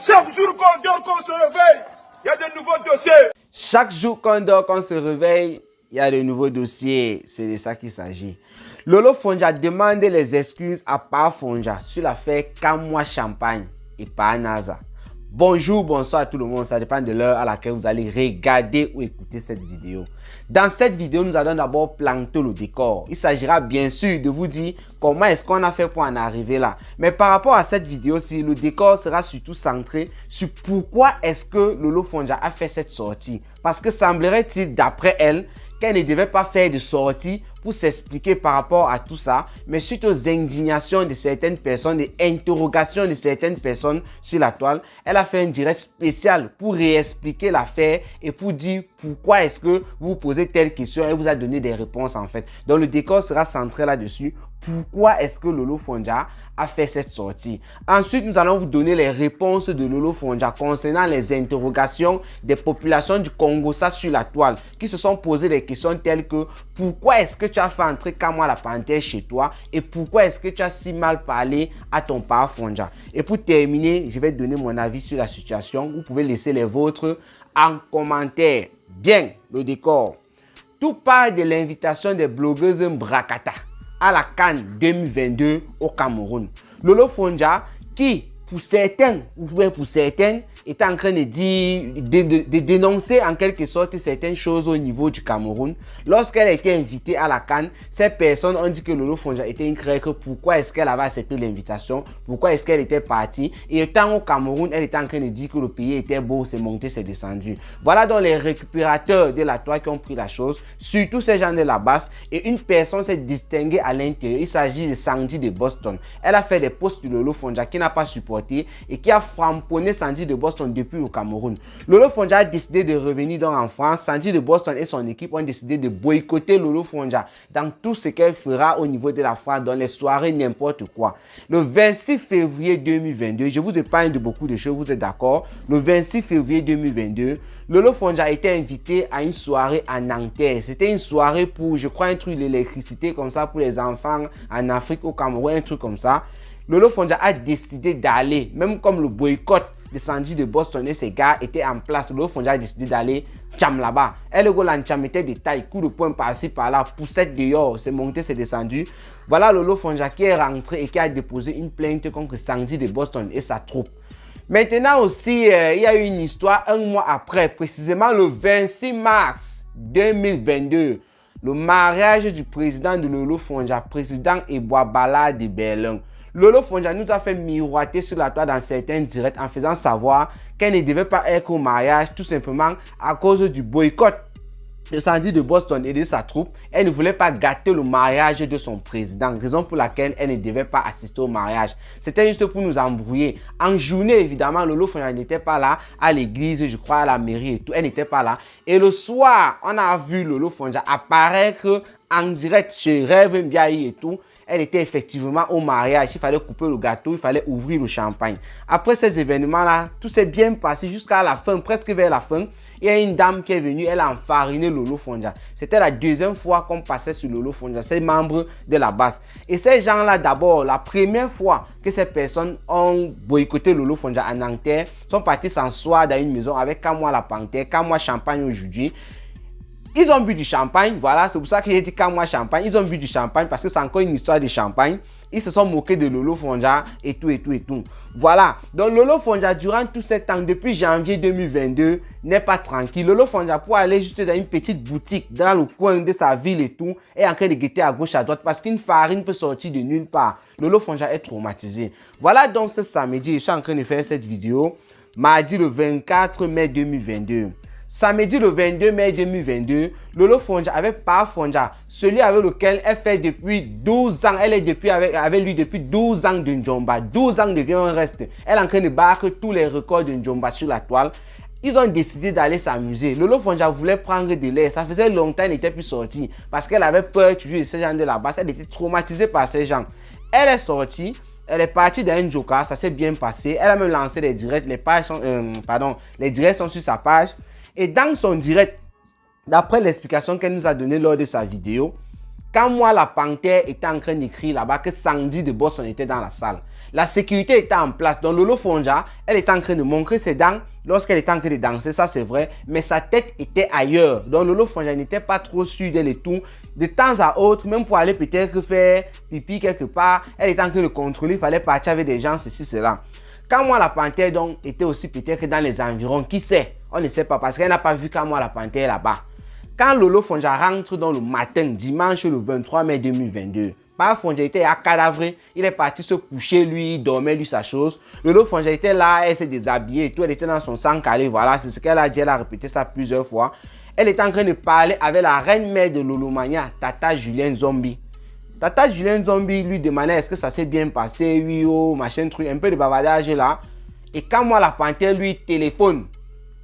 Chaque jour qu'on dort, qu'on se réveille, il y a de nouveaux dossiers. Chaque jour qu'on dort, qu'on se réveille, il y a de nouveaux dossiers. C'est de ça qu'il s'agit. Lolo Fonja demande les excuses à Pa Fonja sur l'affaire Kamwa Champagne et Pa Naza. Bonjour, bonsoir à tout le monde. Ça dépend de l'heure à laquelle vous allez regarder ou écouter cette vidéo. Dans cette vidéo, nous allons d'abord planter le décor. Il s'agira bien sûr de vous dire comment est-ce qu'on a fait pour en arriver là. Mais par rapport à cette vidéo-ci, le décor sera surtout centré sur pourquoi est-ce que Lolo Fonja a fait cette sortie. Parce que semblerait-il, d'après elle, qu'elle ne devait pas faire de sortie pour s'expliquer par rapport à tout ça, mais suite aux indignations de certaines personnes, des interrogations de certaines personnes sur la toile, elle a fait un direct spécial pour réexpliquer l'affaire et pour dire pourquoi est-ce que vous posez telle question et vous a donné des réponses en fait. Donc le décor sera centré là-dessus. Pourquoi est-ce que Lolo Fonja a fait cette sortie? Ensuite, nous allons vous donner les réponses de Lolo Fonja concernant les interrogations des populations du Congo-Ça sur la toile qui se sont posées des questions telles que pourquoi est-ce que tu as fait entrer Kamwa la panthère chez toi et pourquoi est-ce que tu as si mal parlé à ton Pa Fonja? Et pour terminer, je vais donner mon avis sur la situation. Vous pouvez laisser les vôtres en commentaire. Bien, le décor. Tout part de l'invitation des blogueuses Mbrakata à la CAN 2022 au Cameroun. Lolo Fonja qui, pour certains, ou bien pour certaines, est en train de dire, de dénoncer en quelque sorte certaines choses au niveau du Cameroun. Lorsqu'elle a été invitée à la CAN, ces personnes ont dit que Lolo Fonja était une grecque. Pourquoi est-ce qu'elle avait accepté l'invitation? Pourquoi est-ce qu'elle était partie? Et étant au Cameroun, elle était en train de dire que le pays était beau, c'est monté, c'est descendu. Voilà donc les récupérateurs de la toile qui ont pris la chose, surtout ces gens de la basse. Et une personne s'est distinguée à l'intérieur. Il s'agit de Sandy de Boston. Elle a fait des posts de Lolo Fonja qui n'a pas supporté et qui a framponné Sandy de Boston depuis au Cameroun. Lolo Fonja a décidé de revenir donc en France. Sandy de Boston et son équipe ont décidé de boycotter Lolo Fonja dans tout ce qu'elle fera au niveau de la France, dans les soirées, n'importe quoi. Le 26 février 2022, je vous épargne de beaucoup de choses, vous êtes d'accord? Le 26 février 2022, Lolo Fonja a été invité à une soirée à Nanterre. C'était une soirée pour, je crois, un truc d'électricité comme ça pour les enfants en Afrique, au Cameroun, un truc comme ça. Lolo Fonja a décidé d'aller, même comme le boycott de Sandy de Boston et ses gars étaient en place. Lolo Fonja a décidé d'aller cham là-bas. Elle le l'encham était de taille, coup de poing par-ci par-là, poussette dehors, c'est monté, c'est descendu. Voilà Lolo Fonja qui est rentré et qui a déposé une plainte contre Sandy de Boston et sa troupe. Maintenant aussi, il y a eu une histoire un mois après, précisément le 26 mars 2022. Le mariage du président de Lolo Fonja, président Eboabala de Berlin. Lolo Fonja nous a fait miroiter sur la toile dans certains directs en faisant savoir qu'elle ne devait pas être au mariage tout simplement à cause du boycott de Sandy de Boston et de sa troupe. Elle ne voulait pas gâter le mariage de son président, raison pour laquelle elle ne devait pas assister au mariage. C'était juste pour nous embrouiller. En journée, évidemment, Lolo Fonja n'était pas là à l'église, je crois à la mairie et tout. Elle n'était pas là. Et le soir, on a vu Lolo Fonja apparaître en direct chez Rêve Mbiaye et tout. Elle était effectivement au mariage, il fallait couper le gâteau, il fallait ouvrir le champagne. Après ces événements-là, tout s'est bien passé jusqu'à la fin, presque vers la fin. Il y a une dame qui est venue, elle a enfariné Lolo Fonja. C'était la deuxième fois qu'on passait sur Lolo Fonja, ces membres de la base. Et ces gens-là, d'abord, la première fois que ces personnes ont boycotté Lolo Fonja à Nanterre, sont partis s'asseoir dans une maison avec Kamwa la panthère, Kamwa Champagne aujourd'hui. Ils ont bu du champagne, voilà, c'est pour ça que j'ai dit Kamwa Champagne. Ils ont bu du champagne parce que c'est encore une histoire de champagne. Ils se sont moqués de Lolo Fonja et tout et tout et tout. Voilà, donc Lolo Fonja durant tout ce temps, depuis janvier 2022, n'est pas tranquille. Lolo Fonja pour aller juste dans une petite boutique dans le coin de sa ville et tout, est en train de guetter à gauche à droite parce qu'une farine peut sortir de nulle part. Lolo Fonja est traumatisé. Voilà donc ce samedi, je suis en train de faire cette vidéo, mardi le 24 mai 2022. Samedi le 22 mai 2022, Lolo Fonja avec Pa Fonja, celui avec lequel elle fait depuis 12 ans, elle est depuis avec lui depuis 12 ans de Njomba. 12 ans devient un reste. Elle est en train de battre tous les records de Njomba sur la toile. Ils ont décidé d'aller s'amuser. Lolo Fonja voulait prendre de l'air. Ça faisait longtemps qu'elle n'était plus sortie parce qu'elle avait peur toujours de ces gens de la base. Elle était traumatisée par ces gens. Elle est sortie. Elle est partie dans un joker, ça s'est bien passé. Elle a même lancé des directs. Les pages sont, les directs sont sur sa page. Et dans son direct, d'après l'explication qu'elle nous a donnée lors de sa vidéo, quand moi la panthère était en train d'écrire là-bas que Sandy de Boston était dans la salle, La sécurité était en place. Donc Lolo Fonja, elle était en train de montrer ses dents lorsqu'elle était en train de danser, ça c'est vrai, mais sa tête était ailleurs. Donc Lolo Fonja n'était pas trop sûre d'elle et tout. De temps à autre, même pour aller peut-être faire pipi quelque part, elle était en train de contrôler, il fallait partir avec des gens, ceci, cela. Quand moi la panthère donc était aussi peut-être dans les environs, qui sait? On ne sait pas parce qu'elle n'a pas vu quand moi la panthère là-bas. Quand Lolo Fonja rentre dans le matin, dimanche le 23 mai 2022, Papa Fonja était à cadavre, il est parti se coucher, lui, il dormait, lui, sa chose. Lolo Fonja était là, elle s'est déshabillée et tout, elle était dans son sang calé, voilà, c'est ce qu'elle a dit, elle a répété ça plusieurs fois. Elle était en train de parler avec la reine-mère de Lolomania, Tata Julienne Zombie. Tata Julienne Zombie lui demandait est-ce que ça s'est bien passé, oui, oh, machin, truc, un peu de bavardage là. Et quand moi, la panthère lui téléphone,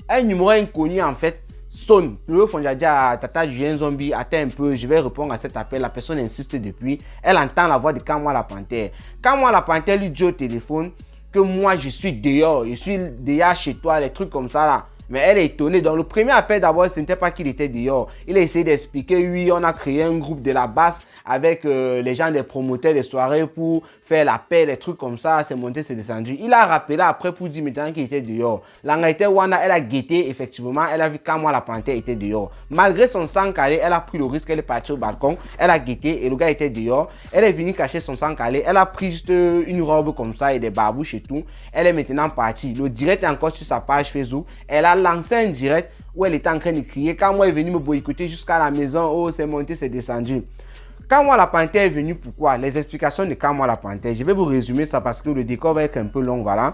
un numéro inconnu en fait sonne. Lolo Fonja dit à Tata Julienne Zombie, attends un peu, je vais répondre à cet appel. La personne insiste depuis. Elle entend la voix de Quand moi la panthère. Quand moi la panthère lui dit au téléphone que moi je suis dehors chez toi, les trucs comme ça là. Mais elle est étonnée. Donc le premier appel d'abord, ce n'était pas qu'il était dehors. Il a essayé d'expliquer, oui, on a créé un groupe de la basse avec les gens des promoteurs des soirées pour faire la paix, les trucs comme ça. C'est monté, c'est descendu. Il a rappelé après pour dire maintenant qu'il était dehors. L'Angleterre Wana, elle a guetté, effectivement. Elle a vu quand moi la panthère était dehors. Malgré son sang calé, elle a pris le risque, elle est partie au balcon. Elle a guetté et le gars était dehors. Elle est venue cacher son sang calé. Elle a pris juste une robe comme ça et des barbouches et tout. Elle est maintenant partie. Le direct est encore sur sa page Facebook. Elle a lancé un direct où elle était en train de crier. Quand moi est venu me boycotter jusqu'à la maison, oh c'est monté, c'est descendu. Quand moi la panthère est venue, pourquoi? Les explications de Quand moi la panthère. Je vais vous résumer ça parce que le décor va être un peu long, voilà.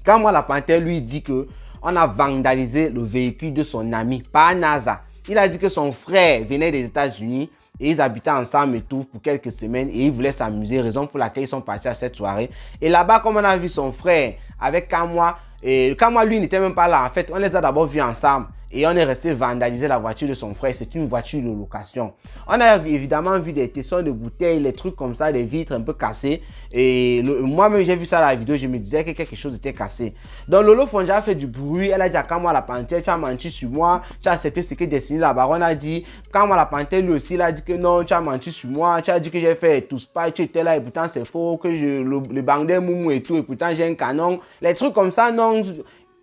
Quand moi la panthère lui dit que on a vandalisé le véhicule de son ami par NASA. Il a dit que son frère venait des États-Unis et ils habitaient ensemble et tout pour quelques semaines et ils voulaient s'amuser, raison pour laquelle ils sont partis à cette soirée. Et là-bas, comme on a vu son frère avec Kamwa, et Kamwa lui n'était même pas là. En fait, on les a d'abord vus ensemble et on est resté vandaliser la voiture de son frère. C'est une voiture de location. On a évidemment vu des tessons de bouteilles, les trucs comme ça, des vitres un peu cassées. Et moi-même, j'ai vu ça dans la vidéo, je me disais que quelque chose était cassé. Donc Lolo Fonja a fait du bruit. Elle a dit à Kamwa la panthère, tu as menti sur moi, tu as accepté ce que Destiny la baronne a dit. Kamwa la panthère lui aussi, il a dit que non, tu as menti sur moi, tu as dit que j'ai fait tout spy, tu étais là et pourtant c'est faux, que le bandit moumou et tout, et pourtant j'ai un canon. Les trucs comme ça, non.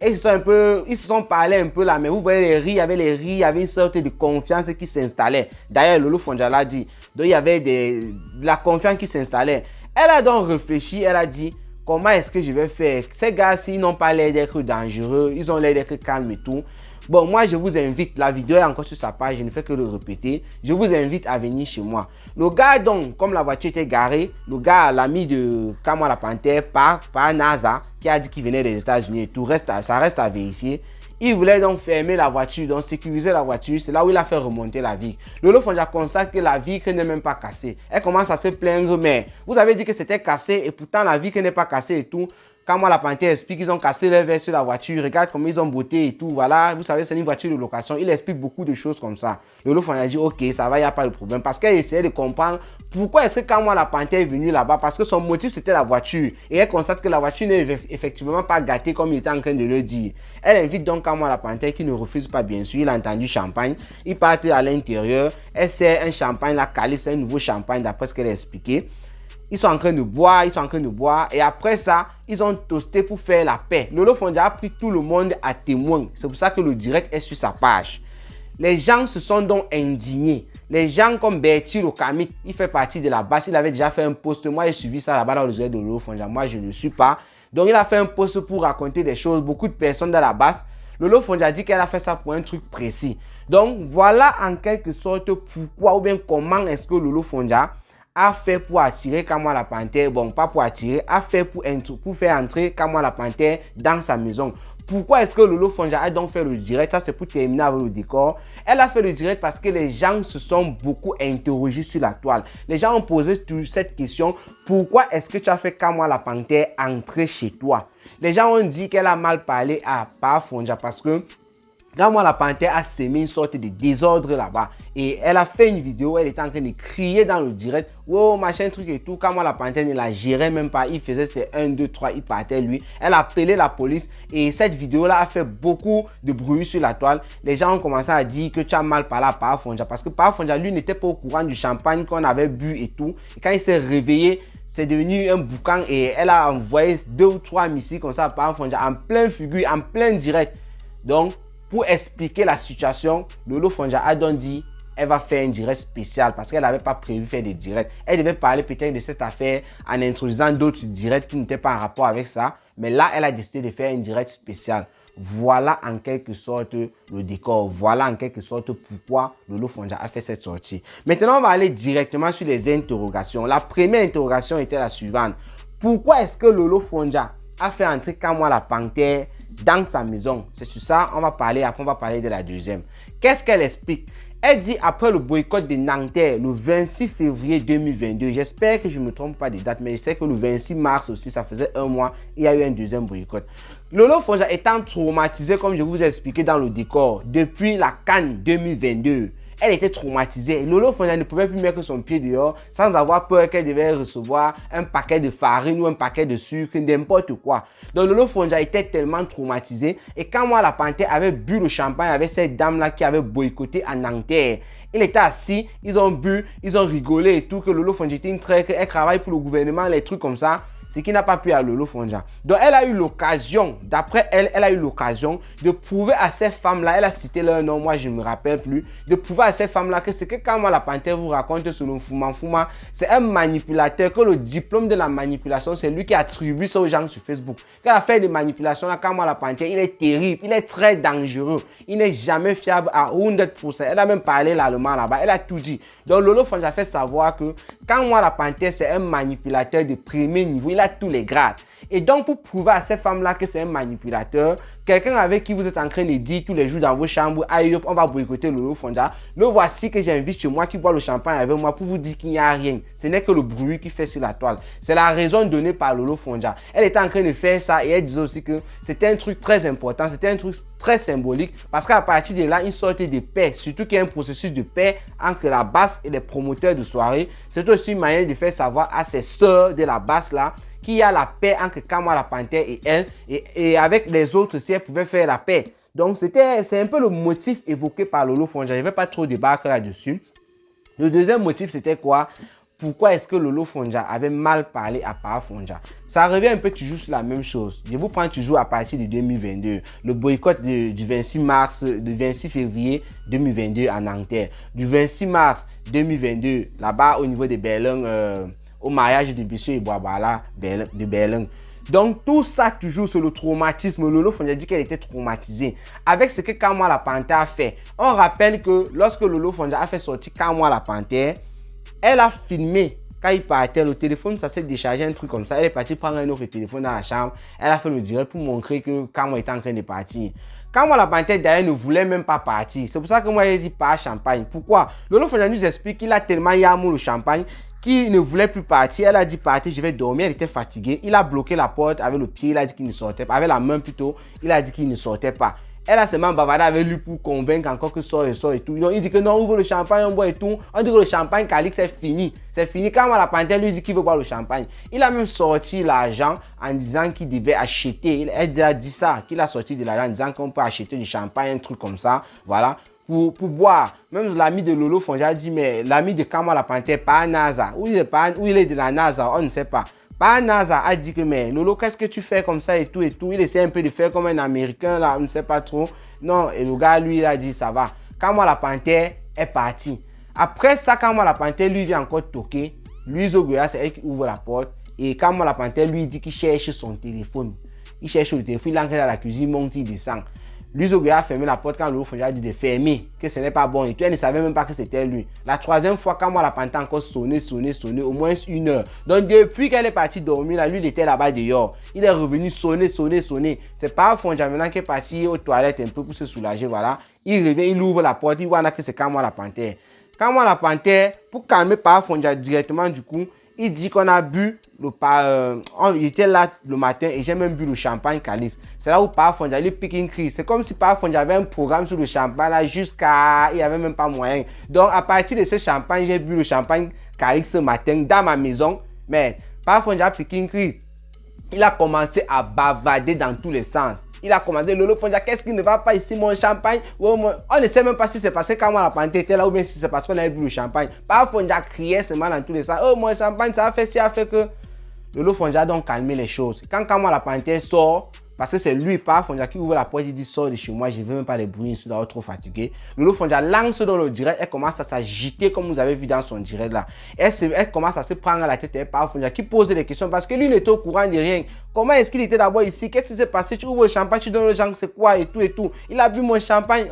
Et ils se sont parlé un peu là, mais vous voyez les rires, il y avait une sorte de confiance qui s'installait. D'ailleurs, Lolo Fonja l'a dit. Donc il y avait de la confiance qui s'installait. Elle a donc réfléchi, elle a dit, comment est-ce que je vais faire? Ces gars-ci n'ont pas l'air d'être dangereux, ils ont l'air d'être calmes et tout. Bon, moi, je vous invite, la vidéo est encore sur sa page, je ne fais que le répéter. Je vous invite à venir chez moi. Le gars, donc, comme la voiture était garée, le gars, l'ami de Kamwa la panthère, par NASA, qui a dit qu'il venait des États-Unis et tout, ça reste à vérifier. Il voulait donc fermer la voiture, donc sécuriser la voiture. C'est là où il a fait remonter la vitre. Lolo Fonja constate que la vitre n'est même pas cassée. Elle commence à se plaindre, mais vous avez dit que c'était cassé et pourtant la vitre n'est pas cassée et tout. Quand moi la panthère explique qu'ils ont cassé les verres sur la voiture, regarde comment ils ont botté et tout, voilà, vous savez c'est une voiture de location, il explique beaucoup de choses comme ça. Lolo Fonja dit ok, ça va, il n'y a pas de problème, parce qu'elle essayait de comprendre pourquoi est-ce que quand moi la panthère est venue là-bas, parce que son motif c'était la voiture, et elle constate que la voiture n'est effectivement pas gâtée comme il était en train de le dire. Elle invite donc quand moi la panthère qui ne refuse pas bien sûr, il a entendu champagne, il part à l'intérieur, elle sert un champagne, la calife, c'est un nouveau champagne d'après ce qu'elle a expliqué. Ils sont en train de boire, et après ça, ils ont toasté pour faire la paix. Lolo Fonja a pris tout le monde à témoin. C'est pour ça que le direct est sur sa page. Les gens se sont donc indignés. Les gens comme Bertie Lokamit, il fait partie de la base, il avait déjà fait un post. Moi, j'ai suivi ça là-bas dans le direct de Lolo Fonja. Moi, je ne le suis pas. Donc, il a fait un post pour raconter des choses. Beaucoup de personnes dans la base. Lolo Fonja dit qu'elle a fait ça pour un truc précis. Donc, voilà en quelque sorte pourquoi ou bien comment est-ce que Lolo Fonja a fait pour attirer Kamwa la panthère, bon pas pour attirer, a fait pour faire entrer Kamwa la panthère dans sa maison. Pourquoi est-ce que Lolo Fonja a donc fait le direct? Ça c'est pour terminer avec le décor. Elle a fait le direct parce que les gens se sont beaucoup interrogés sur la toile. Les gens ont posé cette question, pourquoi est-ce que tu as fait Kamwa la panthère entrer chez toi? Les gens ont dit qu'elle a mal parlé à Papa Fonja parce que quand moi la panthère a sémé une sorte de désordre là-bas et elle a fait une vidéo où elle était en train de crier dans le direct, wow machin truc et tout. Quand moi la panthère ne la gérait même pas, il faisait ses 1, 2, 3, il partait lui. Elle a appelé la police et cette vidéo là a fait beaucoup de bruit sur la toile. Les gens ont commencé à dire que tu as mal parlé à Papa Fonja parce que Papa Fonja lui n'était pas au courant du champagne qu'on avait bu et tout. Et quand il s'est réveillé, c'est devenu un boucan et elle a envoyé 2 ou 3 missiles comme ça à Papa Fonja en plein figure, en plein direct. Donc, pour expliquer la situation, Lolo Fonja a donc dit elle va faire un direct spécial parce qu'elle n'avait pas prévu faire des directs. Elle devait parler peut-être de cette affaire en introduisant d'autres directs qui n'étaient pas en rapport avec ça. Mais là, elle a décidé de faire un direct spécial. Voilà en quelque sorte le décor. Voilà en quelque sorte pourquoi Lolo Fonja a fait cette sortie. Maintenant, on va aller directement sur les interrogations. La première interrogation était la suivante. Pourquoi est-ce que Lolo Fonja a fait entrer Kamwa la panthère dans sa maison? C'est sur ça on va parler. Après, on va parler de la deuxième. Qu'est-ce qu'elle explique? Elle dit après le boycott de Nanterre le 26 février 2022, j'espère que je ne me trompe pas des dates, mais je sais que le 26 mars aussi, ça faisait un mois, il y a eu un deuxième boycott. Lolo Fonja étant traumatisée, comme je vous ai expliqué dans le décor, depuis la CAN 2022. Elle était traumatisée. Lolo Fonja ne pouvait plus mettre son pied dehors sans avoir peur qu'elle devait recevoir un paquet de farine ou un paquet de sucre, n'importe quoi. Donc Lolo Fonja était tellement traumatisée. Et quand moi, la panthère avait bu le champagne avec cette dame-là qui avait boycotté à Nanterre, il était assis, ils ont bu, ils ont rigolé et tout, que Lolo Fonja était une traître, elle travaille pour le gouvernement, les trucs comme ça. Ce qui n'a pas pu à Lolo Fonja. Donc elle a eu l'occasion, d'après elle, elle a eu l'occasion de prouver à ces femmes-là, elle a cité leur nom, moi je ne me rappelle plus, de prouver à ces femmes-là que ce que quand moi la panthère vous raconte sur le Fuma, c'est un manipulateur, que le diplôme de la manipulation, c'est lui qui attribue ça aux gens sur Facebook. Qu'elle a fait des manipulations là, quand moi la panthère, il est terrible, il est très dangereux, il n'est jamais fiable à 100%. Elle a même parlé l'allemand là-bas, elle a tout dit. Donc Lolo Fonja fait savoir que quand moi la panthère, c'est un manipulateur de premier niveau, il a tous les grades. Et donc, pour prouver à ces femmes-là que c'est un manipulateur, quelqu'un avec qui vous êtes en train de dire tous les jours dans vos chambres, aïe, on va boycotter Lolo Fonja, le voici que j'invite chez moi qui boit le champagne avec moi pour vous dire qu'il n'y a rien. Ce n'est que le bruit qui fait sur la toile. C'est la raison donnée par Lolo Fonja. Elle était en train de faire ça et elle disait aussi que c'était un truc très important, c'était un truc très symbolique parce qu'à partir de là, une sorte de paix, surtout qu'il y a un processus de paix entre la basse et les promoteurs de soirée. C'est aussi une manière de faire savoir à ces sœurs de la basse là qu'il y a la paix entre Kamwa la panthère et elle, et avec les autres si elle pouvait faire la paix. Donc c'est un peu le motif évoqué par Lolo Fonja. Je ne vais pas trop débattre là-dessus. Le deuxième motif c'était quoi? Pourquoi est-ce que Lolo Fonja avait mal parlé à Papa Fonja? Ça revient un peu toujours sur la même chose. Je vous prends toujours à partir de 2022. Le boycott du 26 février 2022 à Nanterre. Du 26 mars 2022, là-bas au niveau de Berlin, au mariage de Bissot et Boabala de Berlin. Donc tout ça toujours sur le traumatisme. Lolo Fonja dit qu'elle était traumatisée avec ce que Kamwa la panthère a fait. On rappelle que lorsque Lolo Fonja a fait sortir Kamwa la panthère, elle a filmé quand il partait, le téléphone, ça s'est déchargé, un truc comme ça. Elle est partie prendre un autre téléphone dans la chambre. Elle a fait le direct pour montrer que Kamwa était en train de partir. Kamwa la panthère d'ailleurs ne voulait même pas partir. C'est pour ça que moi j'ai dit pas champagne. Pourquoi? Lolo Fonja nous explique qu'il a tellement yamou le champagne qui ne voulait plus partir. Elle a dit partir, je vais dormir. Elle était fatiguée. Il a bloqué la porte avec le pied. Il a dit qu'il ne sortait pas. Avec la main plutôt, il a dit qu'il ne sortait pas. Elle a seulement bavardé avec lui pour convaincre encore que sort et tout. Donc, il dit que non, ouvre le champagne, on boit et tout. On dit que le champagne Calix, c'est fini. C'est fini. Quand la panthère lui dit qu'il veut boire le champagne, il a même sorti l'argent en disant qu'il devait acheter. Elle a dit ça, qu'il a sorti de l'argent en disant qu'on peut acheter du champagne, un truc comme ça. Voilà. Pour boire. Même l'ami de Lolo Fonja a dit, mais l'ami de Kamwa la panthère, pas NASA. Où il est de la NASA, on ne sait pas. Pas NASA a dit que, mais Lolo, qu'est-ce que tu fais comme ça et tout et tout. Il essaie un peu de faire comme un Américain, là, on ne sait pas trop. Non, et le gars, lui, il a dit, ça va. Kamwa la panthère est parti. Après ça, Kamwa la panthère, lui, vient encore toquer. Louise Ogoya, c'est elle qui ouvre la porte. Et Kamwa la panthère, lui, dit qu'il cherche son téléphone. Il cherche le téléphone, il entre dans la cuisine, monte, il descend. Louise Ogoya a fermé la porte quand Lolo Fonja a dit de fermer, que ce n'est pas bon et tout. Elle ne savait même pas que c'était lui. La troisième fois, quand moi la panthère a encore sonné, au moins 1 heure. Donc depuis qu'elle est partie dormir, là, lui il était là-bas dehors. Il est revenu sonner. C'est pas Fonja maintenant qui est parti aux toilettes un peu pour se soulager, voilà. Il revient, il ouvre la porte, il voit là que c'est Kamwa la panthère. Kamwa la panthère, pour calmer Papa Fonja directement du coup, il dit qu'on a bu il était là le matin et j'ai même bu le champagne Calix. C'est là où Papa Fonja lui pique une crise. C'est comme si Papa Fonja avait un programme sur le champagne là jusqu'à... Il n'y avait même pas moyen. Donc à partir de ce champagne, j'ai bu le champagne Calix ce matin dans ma maison. Mais Papa Fonja a piqué une crise. Il a commencé à bavarder dans tous les sens. Il a commandé Lolo Fonja, qu'est-ce qui ne va pas ici, mon champagne? On ne sait même pas si c'est parce que quand la panthère était là ou bien si c'est parce qu'on avait bu le champagne. Papa Fonja criait seulement dans tous les sens. Oh, mon champagne, ça a fait ci, ça a fait que. Lolo Fonja a donc calmé les choses. Quand Kamwa la panthère sort, parce que c'est lui, pas Fonja, qui ouvre la porte, il dit sors de chez moi, je ne veux même pas les bruits, je suis trop fatigué. Lolo Fonja lance dans le direct, elle commence à s'agiter comme vous avez vu dans son direct là. Elle commence à se prendre à la tête, et par Fonja qui pose des questions parce que lui n'était au courant de rien. Comment est-ce qu'il était d'abord ici? Qu'est-ce qui s'est passé? Tu ouvres le champagne, tu donnes aux gens, c'est quoi et tout et tout. Il a bu mon champagne.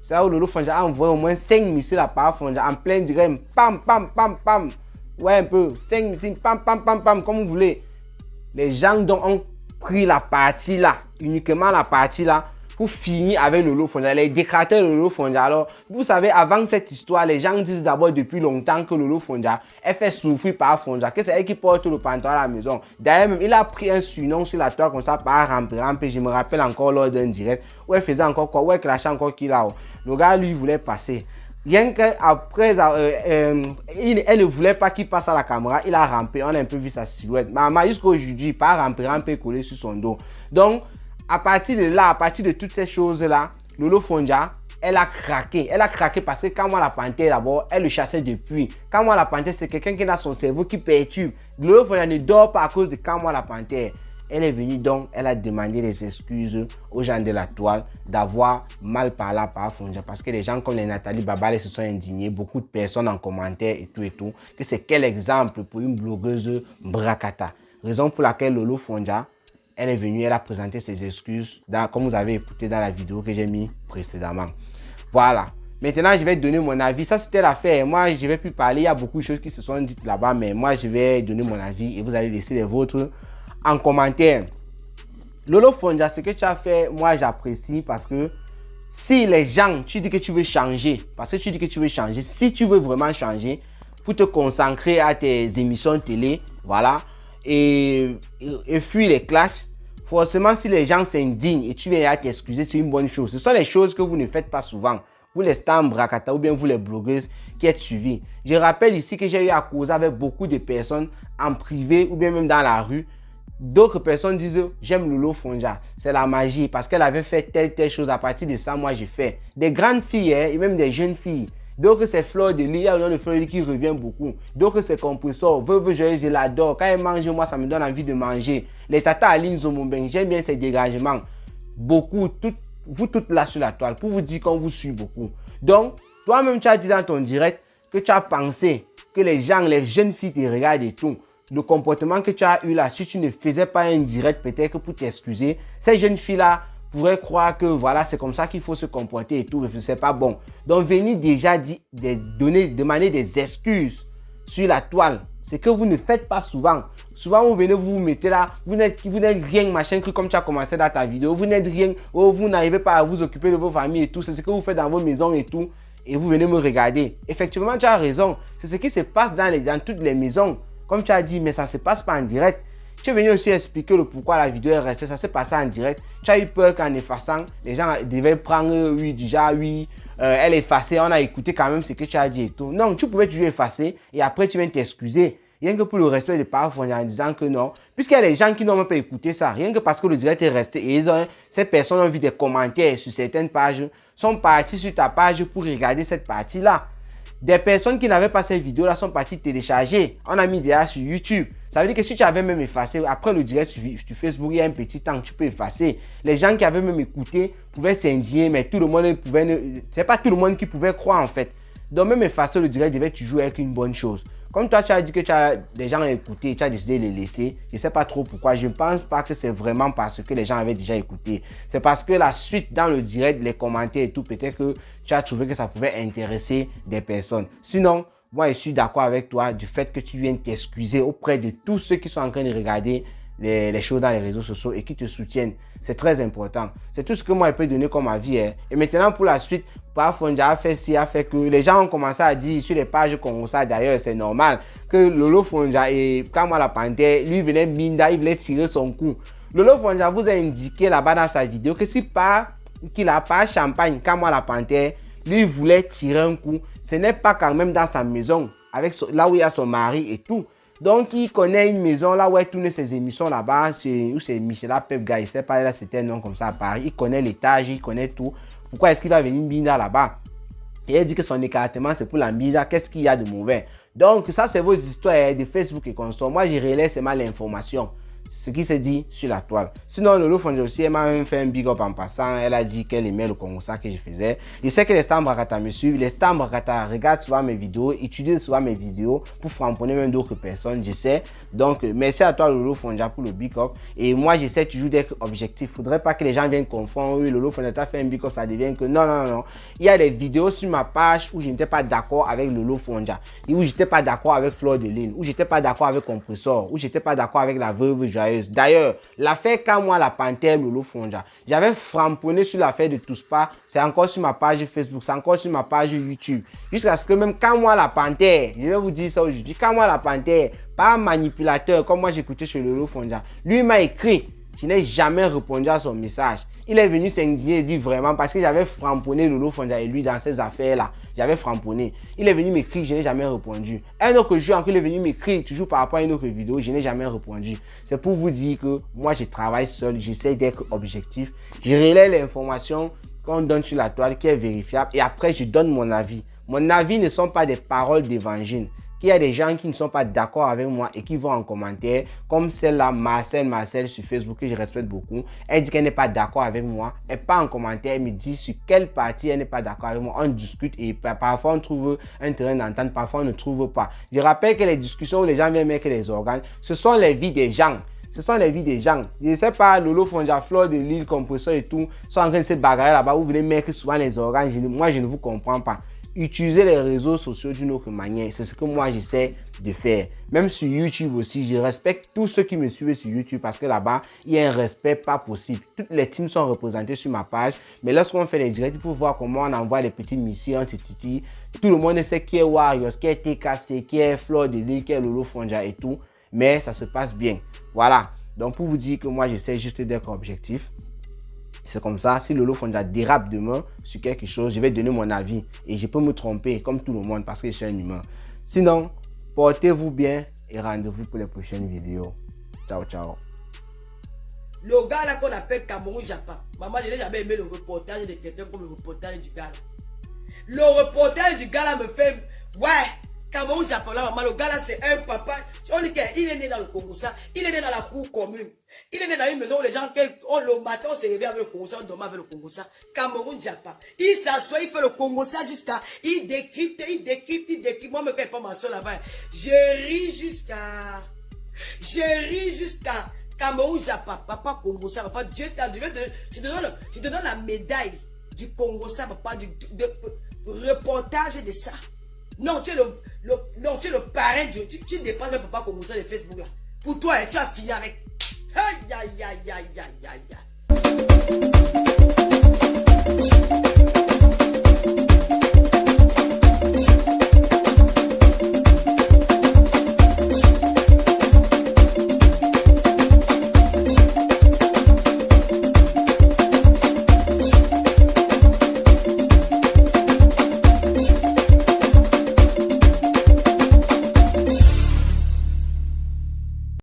C'est là où Lolo Fonja a envoyé au moins 5 missiles à par Fonja en plein direct. Pam, pam, pam, pam. Ouais, un peu. 5 missiles, pam, pam, pam, pam, comme vous voulez. Les gens donc ont pris la partie là, uniquement la partie là, pour finir avec Lolo Fonja, les détracteurs de Lolo Fonja. Alors, vous savez, avant cette histoire, les gens disent d'abord depuis longtemps que Lolo Fonja, elle fait souffrir par Fonja, que c'est elle qui porte le pantalon à la maison. D'ailleurs, même, il a pris un surnom sur la toile comme ça, par rampe. Je me rappelle encore lors d'un direct, où elle faisait encore quoi, où elle crachait encore qu'il a. Le gars, lui, voulait passer. Rien qu'après, elle ne voulait pas qu'il passe à la caméra, il a rampé, on a un peu vu sa silhouette. Mais jusqu'à aujourd'hui, il pas rampé collé sur son dos. Donc, à partir de là, à partir de toutes ces choses-là, Lolo Fonja, elle a craqué. Elle a craqué parce que quand moi la panthère d'abord, elle le chassait depuis. Quand moi la panthère, c'est quelqu'un qui a son cerveau qui perturbe. Lolo Fonja ne dort pas à cause de quand moi la panthère. Elle est venue donc, elle a demandé des excuses aux gens de la toile d'avoir mal parlé par Fonja parce que les gens comme les Nathalie Babale se sont indignés, beaucoup de personnes en commentaire et tout, que c'est quel exemple pour une blogueuse Mbrakata. Raison pour laquelle Lolo Fonja, elle est venue, elle a présenté ses excuses, comme vous avez écouté dans la vidéo que j'ai mis précédemment. Voilà. Maintenant, je vais donner mon avis. Ça, c'était l'affaire. Moi, je ne vais plus parler. Il y a beaucoup de choses qui se sont dites là-bas, mais moi, je vais donner mon avis et vous allez laisser les vôtres en commentaire. Lolo Fonja, ce que tu as fait, moi j'apprécie parce que si les gens, tu dis que tu veux changer, parce que tu dis que tu veux changer, si tu veux vraiment changer, pour te concentrer à tes émissions télé, voilà, et fuir les clashs, forcément si les gens s'indignent et tu viens à t'excuser, c'est une bonne chose. Ce sont les choses que vous ne faites pas souvent. Vous les stars Mbrakata ou bien vous les blogueuses qui êtes suivis. Je rappelle ici que j'ai eu à causer avec beaucoup de personnes en privé ou bien même dans la rue. D'autres personnes disent j'aime Lolo Fonja, c'est la magie parce qu'elle avait fait telle chose. À partir de ça, moi j'ai fait. Des grandes filles et même des jeunes filles. D'autres c'est Fleur de Lis, il y a le nom de Fleur de Lis qui revient beaucoup. D'autres c'est Compressor, je l'adore. Quand elle mange, moi ça me donne envie de manger. Les Tata Aline Zomombeng, j'aime bien ses dégagements. Beaucoup, vous toutes là sur la toile pour vous dire qu'on vous suit beaucoup. Donc, toi-même tu as dit dans ton direct que tu as pensé que les gens, les jeunes filles te regardent et tout. Le comportement que tu as eu là, si tu ne faisais pas un direct, peut-être que pour t'excuser, ces jeunes filles-là pourraient croire que voilà, c'est comme ça qu'il faut se comporter et tout, mais c'est pas bon. Donc, venez déjà demander des excuses sur la toile. C'est que vous ne faites pas souvent. Souvent, vous venez, vous mettez là, vous n'êtes rien, machin, comme tu as commencé dans ta vidéo, vous n'êtes rien, oh, vous n'arrivez pas à vous occuper de vos familles et tout, c'est ce que vous faites dans vos maisons et tout, et vous venez me regarder. Effectivement, tu as raison, c'est ce qui se passe dans toutes les maisons. Comme tu as dit, mais ça ne se passe pas en direct. Tu es venu aussi expliquer le pourquoi la vidéo est restée. Ça s'est passé en direct. Tu as eu peur qu'en effaçant, les gens devaient prendre, elle est effacée. On a écouté quand même ce que tu as dit et tout. Non, tu pouvais toujours effacer et après tu viens t'excuser. Rien que pour le respect de parole en disant que non. Puisqu'il y a des gens qui n'ont même pas écouté ça. Rien que parce que le direct est resté et ces personnes ont vu des commentaires sur certaines pages, sont partis sur ta page pour regarder cette partie-là. Des personnes qui n'avaient pas cette vidéo-là sont parties télécharger. On a mis déjà sur YouTube. Ça veut dire que si tu avais même effacé, après le direct sur Facebook, il y a un petit temps que tu peux effacer. Les gens qui avaient même écouté pouvaient s'indigner, mais tout le monde pouvait... C'est pas tout le monde qui pouvait croire en fait. Donc même effacer le direct devait toujours être une bonne chose. Comme toi, tu as dit que les gens ont écouté, tu as décidé de les laisser. Je ne sais pas trop pourquoi. Je ne pense pas que c'est vraiment parce que les gens avaient déjà écouté. C'est parce que la suite dans le direct, les commentaires et tout, peut-être que tu as trouvé que ça pouvait intéresser des personnes. Sinon, moi, je suis d'accord avec toi du fait que tu viennes t'excuser auprès de tous ceux qui sont en train de regarder les choses dans les réseaux sociaux et qui te soutiennent. C'est très important. C'est tout ce que moi je peux donner comme avis. Hein. Et maintenant pour la suite, par Fonja a fait ci, a fait que les gens ont commencé à dire sur les pages comme ça, d'ailleurs c'est normal, que Lolo Fonja et Kamwa la panthère, lui venait Binda, il voulait tirer son coup. Lolo Fonja vous a indiqué là-bas dans sa vidéo que si pas qu'il a pas champagne, Kamwa la panthère, lui voulait tirer un coup. Ce n'est pas quand même dans sa maison, avec là où il y a son mari et tout. Donc, il connaît une maison là où elle tourne ses émissions là-bas, où c'est Michela Pepga, il ne sait pas, là c'était un nom comme ça à Paris. Il connaît l'étage, il connaît tout. Pourquoi est-ce qu'il va venir Binda là-bas? Et elle dit que son écartement c'est pour la Binda, qu'est-ce qu'il y a de mauvais? Donc, ça, c'est vos histoires de Facebook et consorts. Moi, je relais seulement l'information, ce qui se dit sur la toile. Sinon, Lolo Fonja aussi, elle m'a même fait un big up en passant. Elle a dit qu'elle aimait le Congo ça que je faisais. Je sais que les Stam Brakata me suivent. Les Stam Brakata regardent souvent mes vidéos, utilisent souvent mes vidéos pour framponner même d'autres personnes, je sais. Donc, merci à toi, Lolo Fonja, pour le big up. Et moi, j'essaie toujours d'être objectif. Faudrait pas que les gens viennent confondre. Oui, Lolo Fonja t'a fait un big up, ça devient que non, non, non. Il y a des vidéos sur ma page où je n'étais pas d'accord avec Lolo Fonja, où j'étais pas d'accord avec Fleur de Lune, où j'étais pas d'accord avec Compressor, où j'étais pas d'accord avec la Veuve Joyeuse. D'ailleurs, l'affaire Kamwa la Panthère Lolo Fonja, j'avais framponné sur l'affaire de Touspa, c'est encore sur ma page Facebook, c'est encore sur ma page YouTube. Jusqu'à ce que même Kamwa la Panthère, je vais vous dire ça aujourd'hui, Kamwa la Panthère, pas un manipulateur comme moi j'écoutais chez Lolo Fonja, lui m'a écrit, je n'ai jamais répondu à son message. Il est venu s'indigner et dire vraiment parce que j'avais framponné Lolo Fonja et lui dans ces affaires-là. J'avais framponné. Il est venu m'écrire, je n'ai jamais répondu. Un autre jour, il est venu m'écrire, toujours par rapport à une autre vidéo, je n'ai jamais répondu. C'est pour vous dire que moi, je travaille seul, j'essaie d'être objectif. Je relais l'information qu'on donne sur la toile qui est vérifiable et après, je donne mon avis. Mon avis ne sont pas des paroles d'évangile. Qu'il y a des gens qui ne sont pas d'accord avec moi et qui vont en commentaire, comme celle-là, Marcel sur Facebook, que je respecte beaucoup. Elle dit qu'elle n'est pas d'accord avec moi. Elle part en commentaire, elle me dit sur quelle partie elle n'est pas d'accord avec moi. On discute et parfois on trouve un terrain d'entente, parfois on ne trouve pas. Je rappelle que les discussions où les gens viennent mettre les organes, ce sont les vies des gens. Ce sont les vies des gens. Je ne sais pas, Lolo Fonja, Fleur de Lille, Compressor et tout, sont en train de se bagarrer là-bas. Vous venez mettre souvent les organes. Moi, je ne vous comprends pas. Utilisez les réseaux sociaux d'une autre manière. C'est ce que moi j'essaie de faire. Même sur YouTube aussi, je respecte tous ceux qui me suivent sur YouTube parce que là-bas, il y a un respect pas possible. Toutes les teams sont représentées sur ma page. Mais lorsqu'on fait les directs, il faut voir comment on envoie les petites missions, titi. Tout le monde sait qui est Warriors, qui est TKC, qui est Fleur de Lille, qui est Lolo Fonja et tout. Mais ça se passe bien. Voilà. Donc pour vous dire que moi j'essaie juste d'être objectif. C'est comme ça, si Lolo Fonja dérape demain sur quelque chose, je vais donner mon avis. Et je peux me tromper comme tout le monde parce que je suis un humain. Sinon, portez-vous bien et rendez-vous pour les prochaines vidéos. Ciao, ciao. Le gars là qu'on appelle Cameroun Japa. Maman, je n'ai jamais aimé le reportage de quelqu'un comme le reportage du gars là. Le reportage du gars là me fait... Ouais, Cameroun Japa là, maman, le gars là c'est un papa. On dit qu'il est né dans le Congo ça. Il est né dans la cour commune. Il est né dans une maison où les gens, le matin, on se réveille avec le Congo ça, on dormait avec le Congo ça. Cameroun Japa. Il s'assoit, il fait le Congo ça jusqu'à... Il décrypte. Moi, je ne paye pas ma soeur là-bas. Je ris jusqu'à... Cameroun Japa. Papa Congo ça, papa, Dieu t'a donné. Je te donne la médaille du Congo ça, papa, de reportage de ça. Non, tu es le parrain, tu dépends de papa Congo ça de Facebook là. Pour toi, tu as fini avec... Aïe, aïe, aïe, aïe, aïe, aïe, aïe.